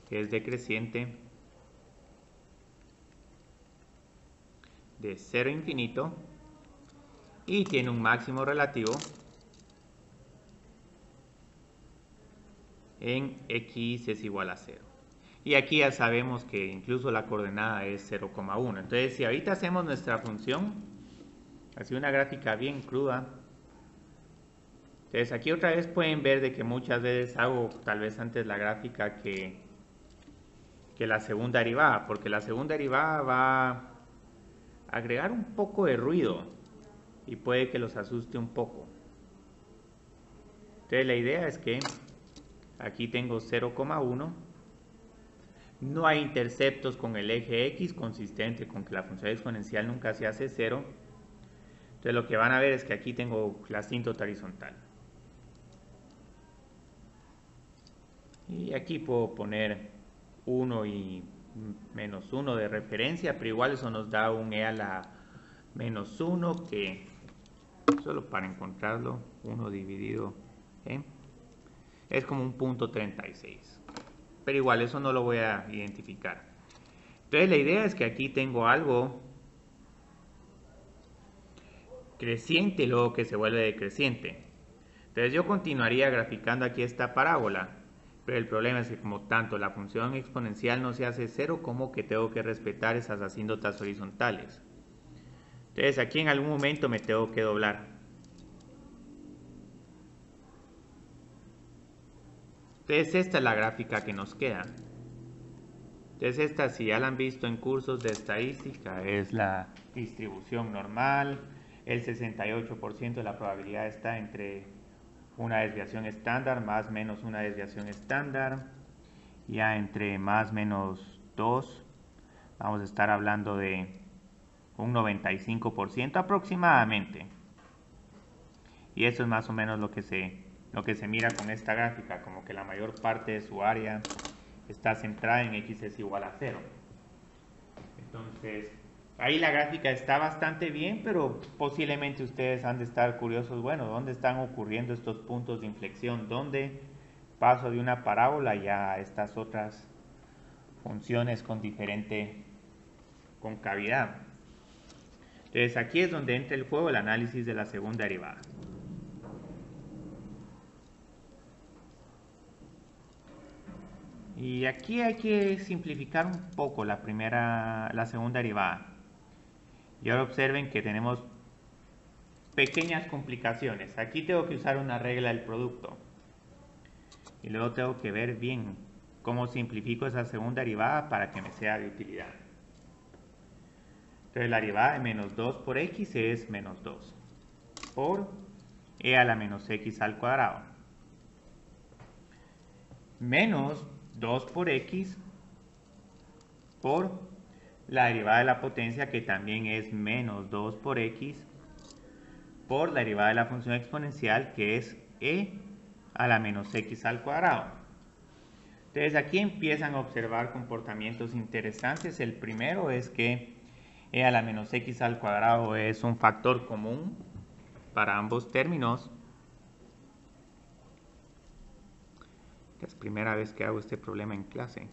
que es decreciente de 0 a infinito, y tiene un máximo relativo en x es igual a 0. Y aquí ya sabemos que incluso la coordenada es 0,1. Entonces si ahorita hacemos nuestra función, así una gráfica bien cruda, entonces aquí otra vez pueden ver de que muchas veces hago tal vez antes la gráfica que la segunda derivada, porque la segunda derivada va a agregar un poco de ruido y puede que los asuste un poco. Entonces la idea es que aquí tengo 0,1, no hay interceptos con el eje x, consistente con que la función exponencial nunca se hace 0. Entonces lo que van a ver es que aquí tengo la asíntota horizontal. Y aquí puedo poner 1 y menos 1 de referencia, pero igual eso nos da un e a la menos 1, que solo para encontrarlo, 1 dividido es como un punto 36. Pero igual eso no lo voy a identificar. Entonces la idea es que aquí tengo algo creciente y luego que se vuelve decreciente. Entonces yo continuaría graficando aquí esta parábola, pero el problema es que como tanto la función exponencial no se hace 0, como que tengo que respetar esas asíntotas horizontales. Entonces aquí en algún momento me tengo que doblar. Entonces esta es la gráfica que nos queda. Entonces esta, si ya la han visto en cursos de estadística, es la distribución normal. El 68% de la probabilidad está entre una desviación estándar más menos una desviación estándar. Ya entre más menos 2 vamos a estar hablando de un 95% aproximadamente. Y eso es más o menos lo que se mira con esta gráfica, como que la mayor parte de su área está centrada en x es igual a 0. Entonces, ahí la gráfica está bastante bien, pero posiblemente ustedes han de estar curiosos, bueno, ¿dónde están ocurriendo estos puntos de inflexión? ¿Dónde paso de una parábola ya a estas otras funciones con diferente concavidad? Entonces, aquí es donde entra el juego el análisis de la segunda derivada. Y aquí hay que simplificar un poco la segunda derivada. Y ahora observen que tenemos pequeñas complicaciones. Aquí tengo que usar una regla del producto. Y luego tengo que ver bien cómo simplifico esa segunda derivada para que me sea de utilidad. Entonces la derivada de menos 2 por x es menos 2 por e a la menos x al cuadrado. Menos 2 por x por la derivada de la potencia, que también es menos 2 por x, por la derivada de la función exponencial, que es e a la menos x al cuadrado. Entonces aquí empiezan a observar comportamientos interesantes. El primero es que e a la menos x al cuadrado es un factor común para ambos términos. Es la primera vez que hago este problema en clase.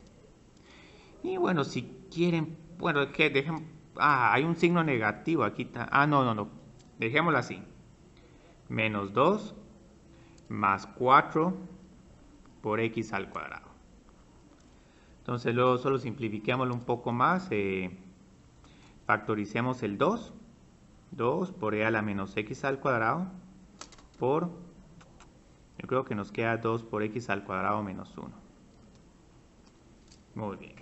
Y bueno, si quieren, bueno, que dejen, hay un signo negativo aquí. No, dejémoslo así. Menos 2 más 4 por x al cuadrado. Entonces luego solo simplifiquémoslo un poco más. Factoricemos el 2. 2 por e a la menos x al cuadrado por, yo creo que nos queda 2 por x al cuadrado menos 1. Muy bien.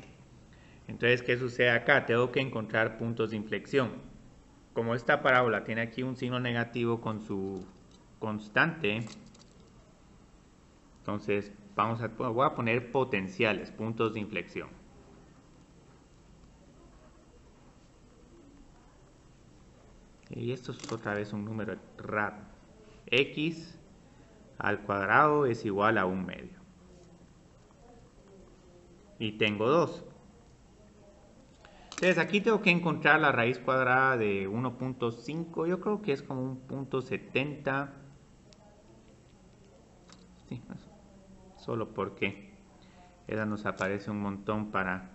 Entonces, ¿qué sucede acá? Tengo que encontrar puntos de inflexión. Como esta parábola tiene aquí un signo negativo con su constante, entonces voy a poner potenciales, puntos de inflexión. Y esto es otra vez un número raro. X al cuadrado es igual a 1 medio. Y tengo 2. Entonces aquí tengo que encontrar la raíz cuadrada de 1.5. Yo creo que es como un punto 70. Sí, solo porque esa nos aparece un montón para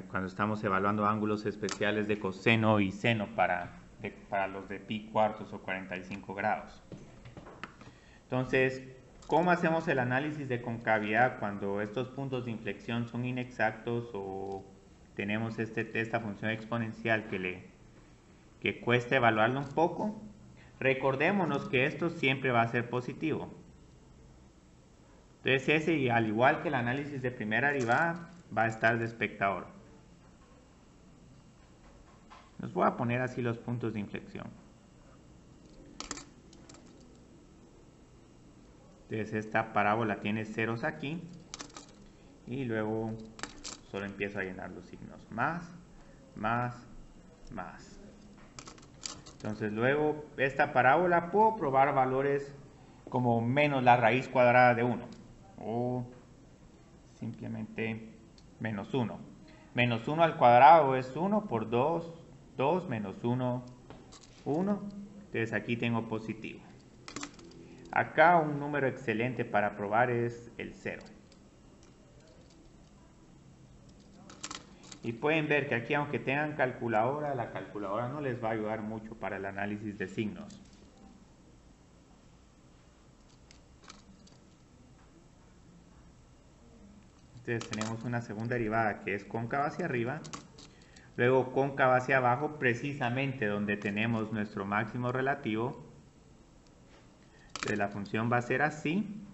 cuando estamos evaluando ángulos especiales de coseno y seno para los de pi cuartos o 45 grados. Entonces, ¿cómo hacemos el análisis de concavidad cuando estos puntos de inflexión son inexactos o tenemos esta función exponencial que cuesta evaluarlo un poco? Recordémonos que esto siempre va a ser positivo. Entonces ese, al igual que el análisis de primera derivada, va a estar de espectador. Nos voy a poner así los puntos de inflexión. Entonces esta parábola tiene ceros aquí y luego solo empiezo a llenar los signos. Más. Entonces luego esta parábola puedo probar valores como menos la raíz cuadrada de 1 o simplemente menos 1. Menos 1 al cuadrado es 1 por 2, 2 menos 1, 1. Entonces aquí tengo positivo. Acá un número excelente para probar es el 0. Y pueden ver que aquí, aunque tengan calculadora, la calculadora no les va a ayudar mucho para el análisis de signos. Entonces tenemos una segunda derivada que es cóncava hacia arriba, luego cóncava hacia abajo, precisamente donde tenemos nuestro máximo relativo. Entonces la función va a ser así,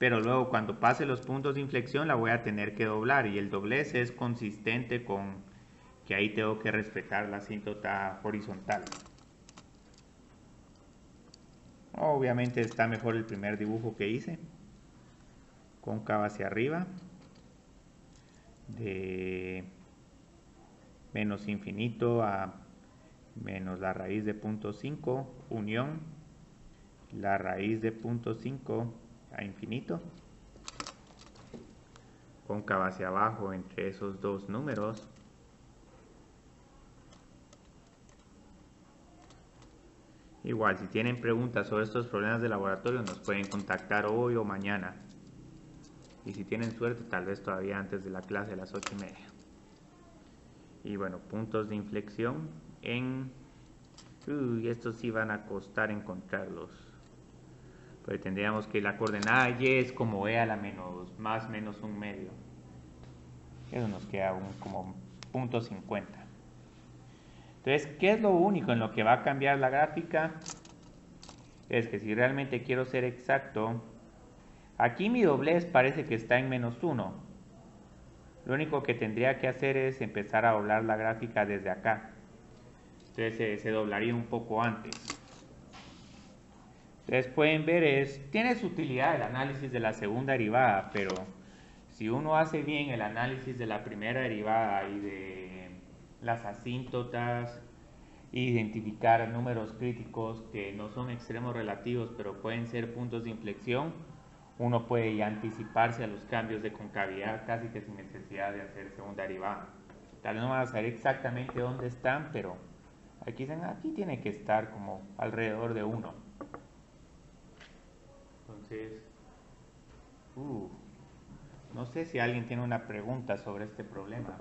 pero luego cuando pase los puntos de inflexión la voy a tener que doblar, y el doblez es consistente con que ahí tengo que respetar la asíntota horizontal. Obviamente está mejor el primer dibujo que hice. Cóncava hacia arriba, de menos infinito a menos la raíz de 0.5, unión la raíz de 0.5 a infinito. Cóncava hacia abajo entre esos dos números. Igual, si tienen preguntas sobre estos problemas de laboratorio, nos pueden contactar hoy o mañana. Y si tienen suerte, tal vez todavía antes de la clase a las 8:30. Y bueno, puntos de inflexión en... estos sí van a costar encontrarlos. Pero tendríamos que la coordenada y es como e a la menos 1 medio. Eso nos queda como .50. Entonces, ¿qué es lo único en lo que va a cambiar la gráfica? Es que si realmente quiero ser exacto, aquí mi doblez parece que está en -1. Lo único que tendría que hacer es empezar a doblar la gráfica desde acá. Entonces se doblaría un poco antes. Ustedes pueden ver, tiene su utilidad el análisis de la segunda derivada, pero si uno hace bien el análisis de la primera derivada y de las asíntotas, identificar números críticos que no son extremos relativos, pero pueden ser puntos de inflexión, uno puede ya anticiparse a los cambios de concavidad casi que sin necesidad de hacer segunda derivada. Tal vez no van a saber exactamente dónde están, pero aquí tiene que estar como alrededor de 1. Entonces, no sé si alguien tiene una pregunta sobre este problema.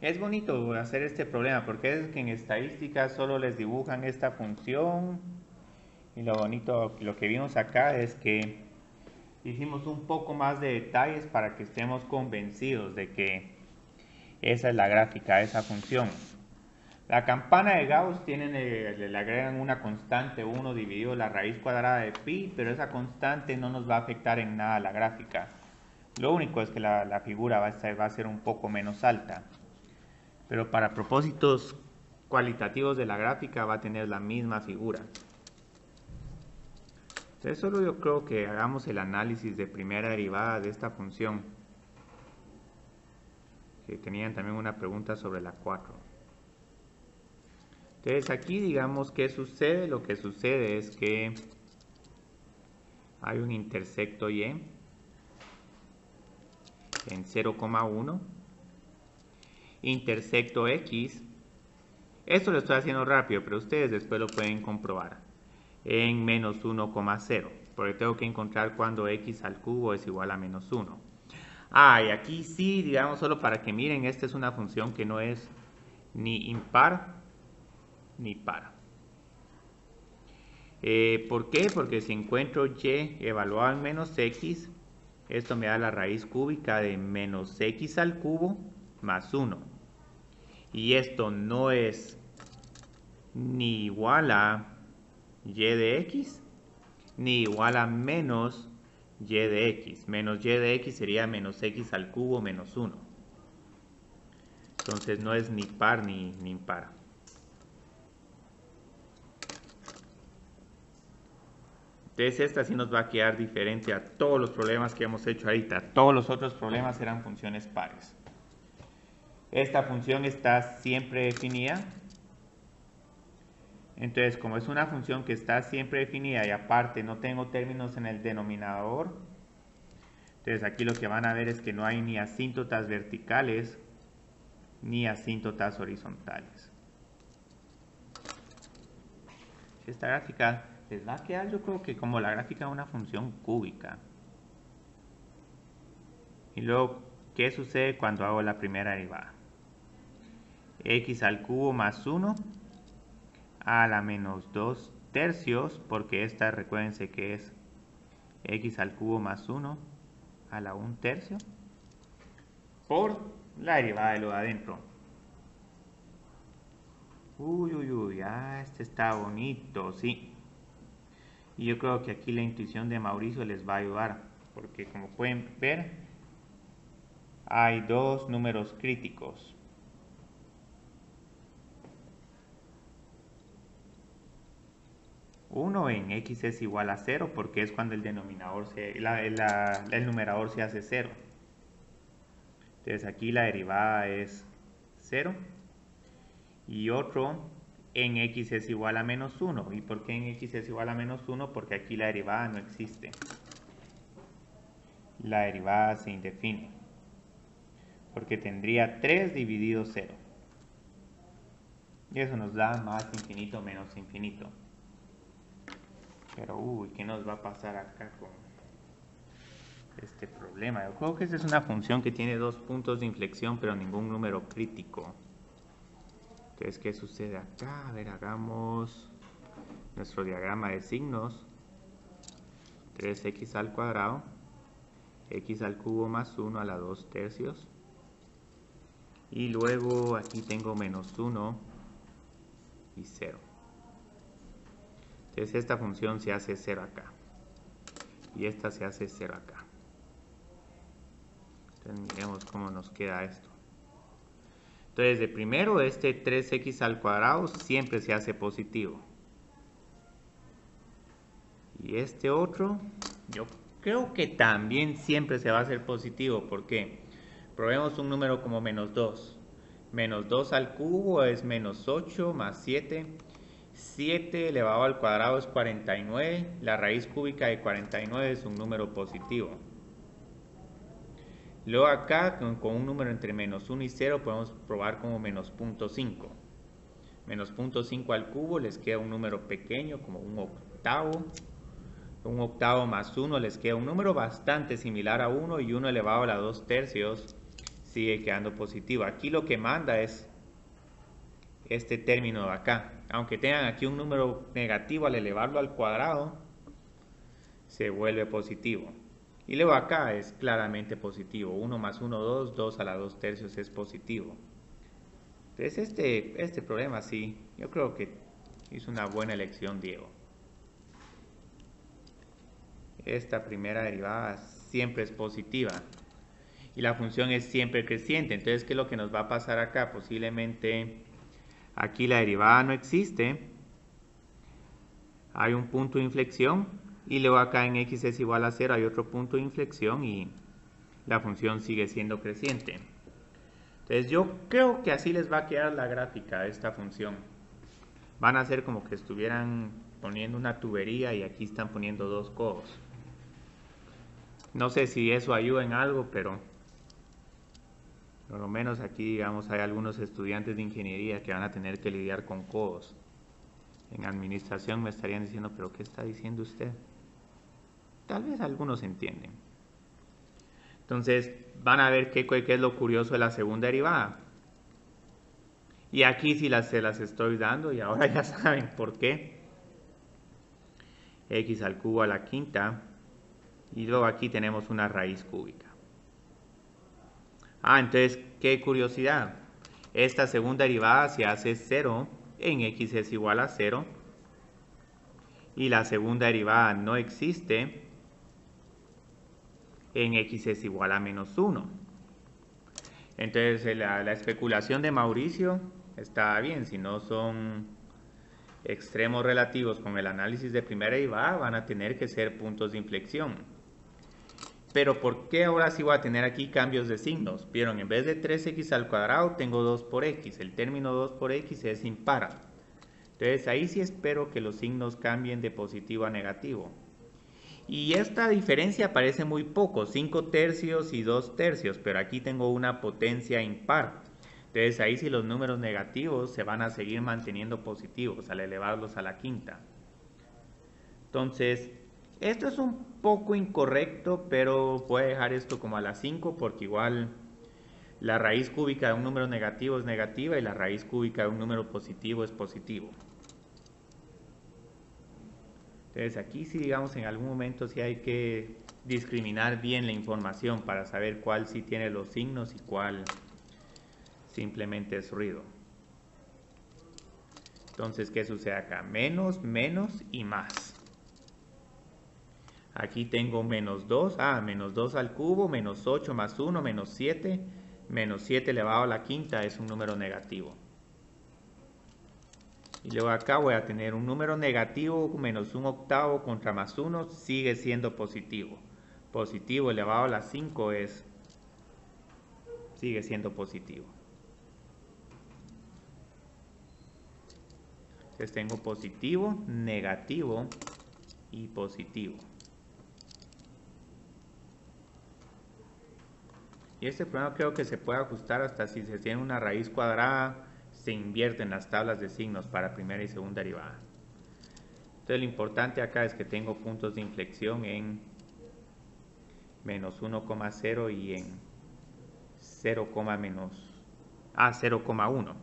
Es bonito hacer este problema porque es que en estadística solo les dibujan esta función y lo bonito, lo que vimos acá es que hicimos un poco más de detalles para que estemos convencidos de que esa es la gráfica, esa función. La campana de Gauss le agregan una constante 1 dividido la raíz cuadrada de pi, pero esa constante no nos va a afectar en nada la gráfica. Lo único es que la figura va a ser un poco menos alta. Pero para propósitos cualitativos de la gráfica va a tener la misma figura. Entonces solo yo creo que hagamos el análisis de primera derivada de esta función. Que tenían también una pregunta sobre la 4. Entonces aquí digamos ¿qué sucede? Lo que sucede es que hay un intersecto y en 0,1. Intersecto x, esto lo estoy haciendo rápido, pero ustedes después lo pueden comprobar, en -1,0, porque tengo que encontrar cuando x al cubo es igual a -1. Y aquí sí, digamos, solo para que miren, esta es una función que no es ni impar ni par. ¿Por qué? Porque si encuentro y evaluado en -x, esto me da la raíz cúbica de -x al cubo más 1. Y esto no es ni igual a y de x, ni igual a menos y de x. Menos y de x sería -x al cubo menos 1. Entonces no es ni par ni impar. Entonces esta sí nos va a quedar diferente a todos los problemas que hemos hecho ahorita. Todos los otros problemas eran funciones pares. Esta función está siempre definida. Entonces, como es una función que está siempre definida y aparte no tengo términos en el denominador, entonces aquí lo que van a ver es que no hay ni asíntotas verticales ni asíntotas horizontales. Esta gráfica les va a quedar, yo creo que como la gráfica de una función cúbica. Y luego, ¿qué sucede cuando hago la primera derivada? X al cubo más 1 a la menos 2 tercios, porque esta recuérdense que es x al cubo más 1 a la 1 tercio, por la derivada de lo de adentro. Este está bonito, sí. Y yo creo que aquí la intuición de Mauricio les va a ayudar, porque como pueden ver, hay dos números críticos. Uno en x es igual a 0 porque es cuando el denominador el numerador se hace 0. Entonces aquí la derivada es 0. Y otro en x es igual a menos 1. ¿Y por qué en x es igual a menos 1? Porque aquí la derivada no existe. La derivada se indefine. Porque tendría 3 dividido 0. Y eso nos da más infinito menos infinito. Pero, ¿qué nos va a pasar acá con este problema? Yo creo que esta es una función que tiene dos puntos de inflexión, pero ningún número crítico. Entonces, ¿qué sucede acá? A ver, hagamos nuestro diagrama de signos. 3x al cuadrado x al cubo más 1 a la 2 tercios. Y luego aquí tengo menos 1 y 0. Entonces esta función se hace 0 acá. Y esta se hace 0 acá. Entonces miremos cómo nos queda esto. Entonces de primero este 3x al cuadrado siempre se hace positivo. Y este otro, yo creo que también siempre se va a hacer positivo. ¿Por qué? Probemos un número como menos 2. Menos 2 al cubo es menos 8 más 7. 7 elevado al cuadrado es 49. La raíz cúbica de 49 es un número positivo. Luego acá, con un número entre menos 1 y 0, podemos probar como menos 0.5. Menos 0.5 al cubo les queda un número pequeño, como un octavo. Un octavo más 1 les queda un número bastante similar a 1, y 1 elevado a la 2 tercios sigue quedando positivo. Aquí lo que manda es este término de acá. Aunque tengan aquí un número negativo, al elevarlo al cuadrado se vuelve positivo. Y luego acá es claramente positivo. 1 más 1, 2, 2 a la 2 tercios es positivo. Entonces este problema sí, yo creo que hizo una buena elección Diego. Esta primera derivada siempre es positiva y la función es siempre creciente. Entonces, ¿qué es lo que nos va a pasar acá? Posiblemente aquí la derivada no existe, hay un punto de inflexión, y luego acá en x es igual a 0 hay otro punto de inflexión y la función sigue siendo creciente. Entonces yo creo que así les va a quedar la gráfica de esta función. Van a ser como que estuvieran poniendo una tubería y aquí están poniendo dos codos. No sé si eso ayuda en algo, pero por lo menos aquí, digamos, hay algunos estudiantes de ingeniería que van a tener que lidiar con codos. En administración me estarían diciendo, ¿pero qué está diciendo usted? Tal vez algunos entienden. Entonces, van a ver qué es lo curioso de la segunda derivada. Y aquí sí se las estoy dando, y ahora ya saben por qué. X al cubo a la quinta. Y luego aquí tenemos una raíz cúbica. Entonces, qué curiosidad. Esta segunda derivada se hace 0 en x es igual a 0. Y la segunda derivada no existe en x es igual a menos 1. Entonces, la especulación de Mauricio está bien. Si no son extremos relativos con el análisis de primera derivada, van a tener que ser puntos de inflexión. Pero ¿por qué ahora sí voy a tener aquí cambios de signos? Vieron, en vez de 3x al cuadrado tengo 2 por x. El término 2 por x es impar. Entonces ahí sí espero que los signos cambien de positivo a negativo. Y esta diferencia parece muy poco, 5 tercios y 2 tercios, pero aquí tengo una potencia impar. Entonces ahí sí los números negativos se van a seguir manteniendo positivos al elevarlos a la quinta. Entonces, esto es un poco incorrecto, pero voy a dejar esto como a la 5 porque igual la raíz cúbica de un número negativo es negativa y la raíz cúbica de un número positivo es positivo. Entonces aquí sí, digamos, en algún momento sí hay que discriminar bien la información para saber cuál sí tiene los signos y cuál simplemente es ruido. Entonces, ¿qué sucede acá? Menos, menos y más. Aquí tengo menos 2, menos 2 al cubo, menos 8 más 1, menos 7. Menos 7 elevado a la quinta es un número negativo. Y luego acá voy a tener un número negativo, menos un octavo contra más 1, sigue siendo positivo. Positivo elevado a la 5 sigue siendo positivo. Entonces tengo positivo, negativo y positivo. Y este problema creo que se puede ajustar hasta si se tiene una raíz cuadrada, se invierten las tablas de signos para primera y segunda derivada. Entonces lo importante acá es que tengo puntos de inflexión en menos 1,0 y en 0,1.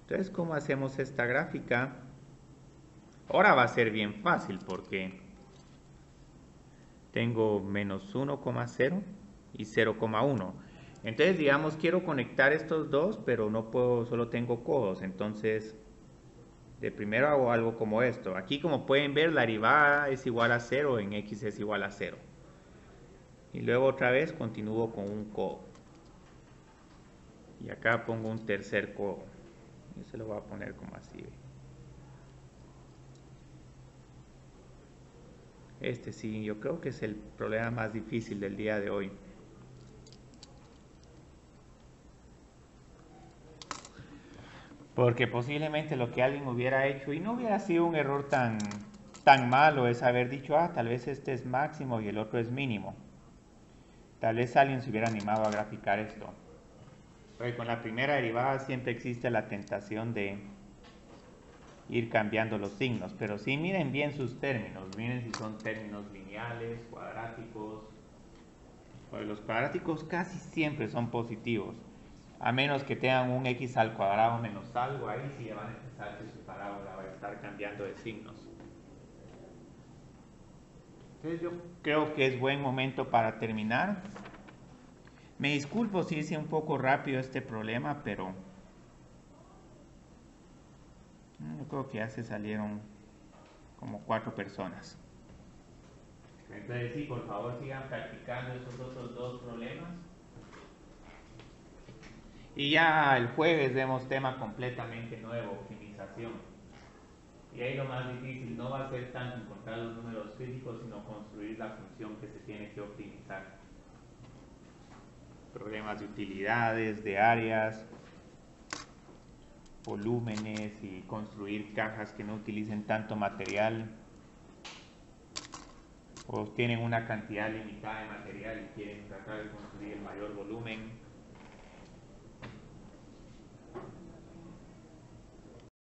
Entonces, ¿cómo hacemos esta gráfica? Ahora va a ser bien fácil porque tengo menos 1,0 y 0,1. Entonces, digamos, quiero conectar estos dos, pero no puedo, solo tengo codos. Entonces, de primero hago algo como esto. Aquí, como pueden ver, la derivada es igual a 0, en x es igual a 0. Y luego otra vez continúo con un codo. Y acá pongo un tercer codo. Y se lo voy a poner como así. Este sí, yo creo que es el problema más difícil del día de hoy. Porque posiblemente lo que alguien hubiera hecho, y no hubiera sido un error tan malo, es haber dicho, tal vez este es máximo y el otro es mínimo. Tal vez alguien se hubiera animado a graficar esto. Porque con la primera derivada siempre existe la tentación de ir cambiando los signos. Pero sí, miren bien sus términos. Miren si son términos lineales, cuadráticos. Pues los cuadráticos casi siempre son positivos. A menos que tengan un x al cuadrado menos algo, ahí sí van a pensar que su parábola va a estar cambiando de signos. Entonces yo creo que es buen momento para terminar. Me disculpo si hice un poco rápido este problema, pero yo creo que ya se salieron como 4 personas. Entonces sí, por favor sigan practicando esos otros dos problemas. Y ya el jueves vemos tema completamente nuevo, optimización. Y ahí lo más difícil no va a ser tanto encontrar los números críticos, sino construir la función que se tiene que optimizar. Problemas de utilidades, de áreas, volúmenes y construir cajas que no utilicen tanto material o tienen una cantidad limitada de material y quieren tratar de construir el mayor volumen.